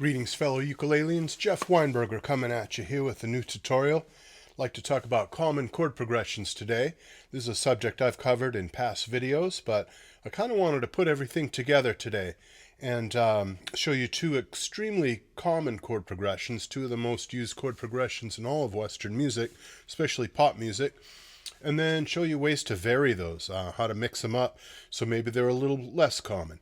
Greetings, fellow ukuleleans. Jeff Weinberger coming at you here with a new tutorial. I'd like to talk about common chord progressions today. This is a subject I've covered in past videos, but I kind of wanted to put everything together today and show you two extremely common chord progressions, two of the most used chord progressions in all of Western music, especially pop music, and then show you ways to vary those, how to mix them up so maybe they're a little less common.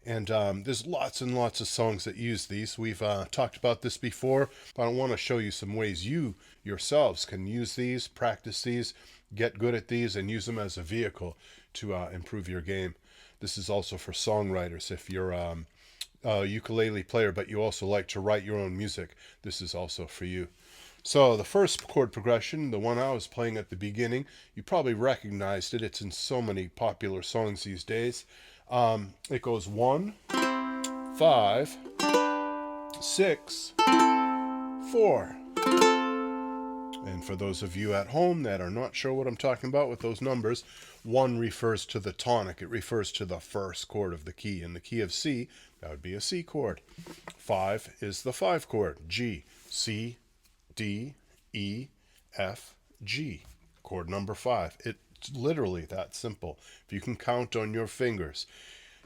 And there's lots and lots of songs that use these. We've talked about this before, but I want to show you some ways you yourselves can use these, practice these, get good at these, and use them as a vehicle to improve your game. This is also for songwriters. If you're a ukulele player, but you also like to write your own music, this is also for you. So the first chord progression, the one I was playing at the beginning, you probably recognized it. It's in so many popular songs these days. It goes 1, 5, 6, 4. And for those of you at home that are not sure what I'm talking about with those numbers, 1 refers to the tonic. It refers to the first chord of the key. In the key of C, that would be a C chord. 5 is the 5 chord, G, C, D, E, F, G. Chord number 5. It's literally that simple. If you can count on your fingers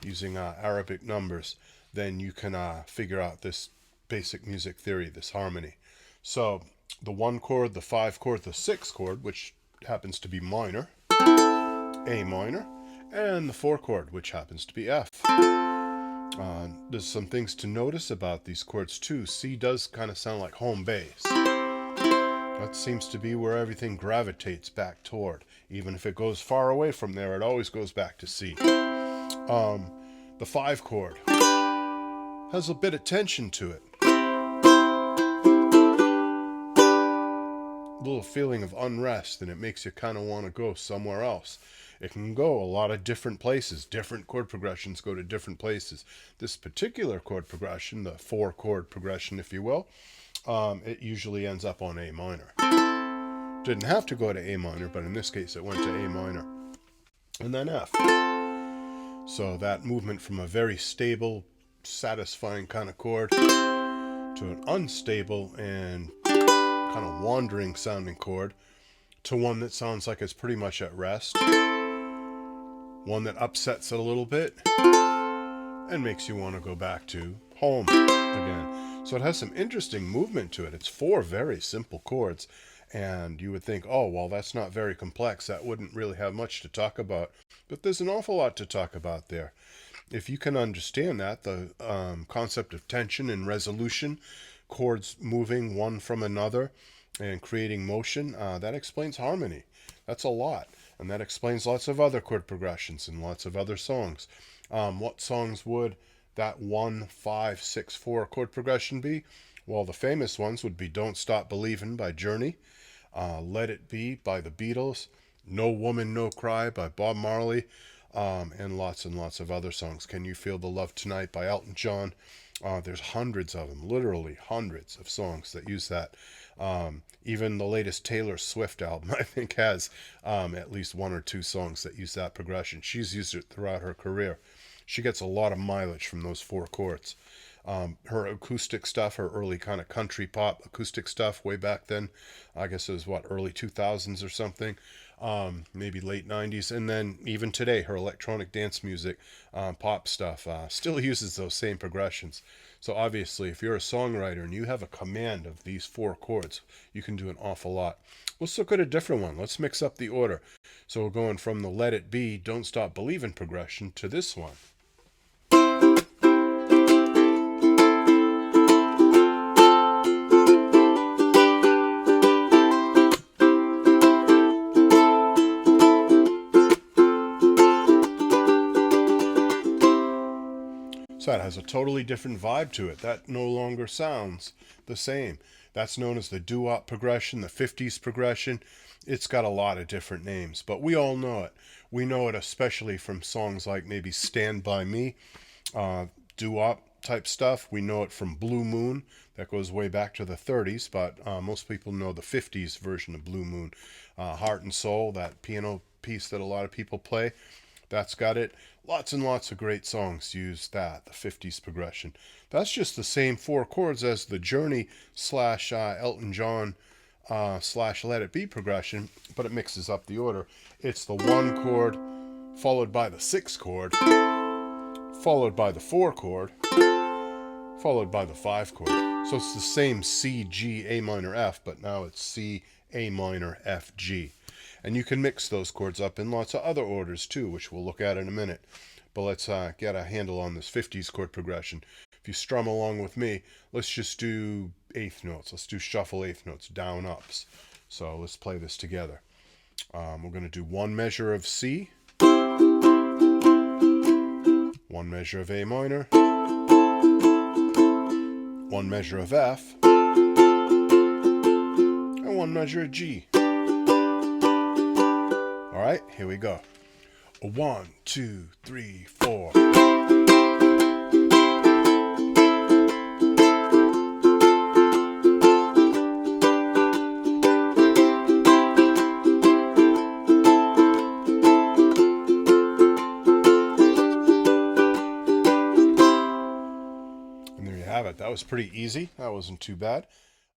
using Arabic numbers, then you can figure out this basic music theory, this harmony. So the 1 chord, the 5 chord, the 6 chord, which happens to be minor, A minor, and the 4 chord, which happens to be F. There's some things to notice about these chords too. C does kind of sound like home base. That seems to be where everything gravitates back toward. Even if it goes far away from there, it always goes back to C. The 5 chord has a bit of tension to it. A little feeling of unrest, and it makes you kind of want to go somewhere else. It can go a lot of different places. Different chord progressions go to different places. This particular chord progression, the 4 chord progression, if you will, it usually ends up on A minor. Didn't have to go to A minor, but in this case it went to A minor. And then F. So that movement from a very stable, satisfying kind of chord to an unstable and kind of wandering sounding chord to one that sounds like it's pretty much at rest. One that upsets it a little bit and makes you want to go back to home again. So it has some interesting movement to it. It's 4 very simple chords, and you would think, oh, well, that's not very complex. That wouldn't really have much to talk about. But there's an awful lot to talk about there. If you can understand that, the concept of tension and resolution, chords moving one from another and creating motion, that explains harmony. That's a lot. And that explains lots of other chord progressions and lots of other songs. What songs would that 1, 5, 6, 4 chord progression be? Well, the famous ones would be Don't Stop Believin' by Journey, Let It Be by the Beatles, No Woman, No Cry by Bob Marley, and lots of other songs. Can You Feel the Love Tonight by Elton John. There's hundreds of them, literally hundreds of songs that use that. Even the latest Taylor Swift album, I think, has at least 1 or 2 songs that use that progression. She's used it throughout her career. She gets a lot of mileage from those 4 chords. Her acoustic stuff, her early kind of country pop acoustic stuff way back then, I guess it was early 2000s or something, maybe late 90s. And then even today, her electronic dance music, pop stuff, still uses those same progressions. So obviously, if you're a songwriter and you have a command of these 4 chords, you can do an awful lot. Let's look at a different one. Let's mix up the order. So we're going from the Let It Be, Don't Stop Believin' progression to this one. So that has a totally different vibe to it. That no longer sounds the same. That's known as the doo-wop progression, the 50s progression. It's got a lot of different names, but we all know it. We know it especially from songs like maybe Stand By Me, doo-wop type stuff. We know it from Blue Moon. That goes way back to the 30s, but most people know the 50s version of Blue Moon. Heart and Soul, that piano piece that a lot of people play. That's got it. Lots and lots of great songs use that, the 50s progression. That's just the same 4 chords as the Journey slash Elton John slash Let It Be progression, but it mixes up the order. It's the 1 chord, followed by the 6 chord, followed by the 4 chord, followed by the 5 chord. So it's the same C, G, A minor, F, but now it's C, A minor, F, G. And you can mix those chords up in lots of other orders too, which we'll look at in a minute. But let's get a handle on this 50s chord progression. If you strum along with me, let's just do eighth notes. Let's do shuffle eighth notes, down, ups. So let's play this together. We're going to do 1 measure of C, 1 measure of A minor, 1 measure of F, and 1 measure of G. All right, here we go. 1, 2, 3, 4. And there you have it. That was pretty easy. That wasn't too bad.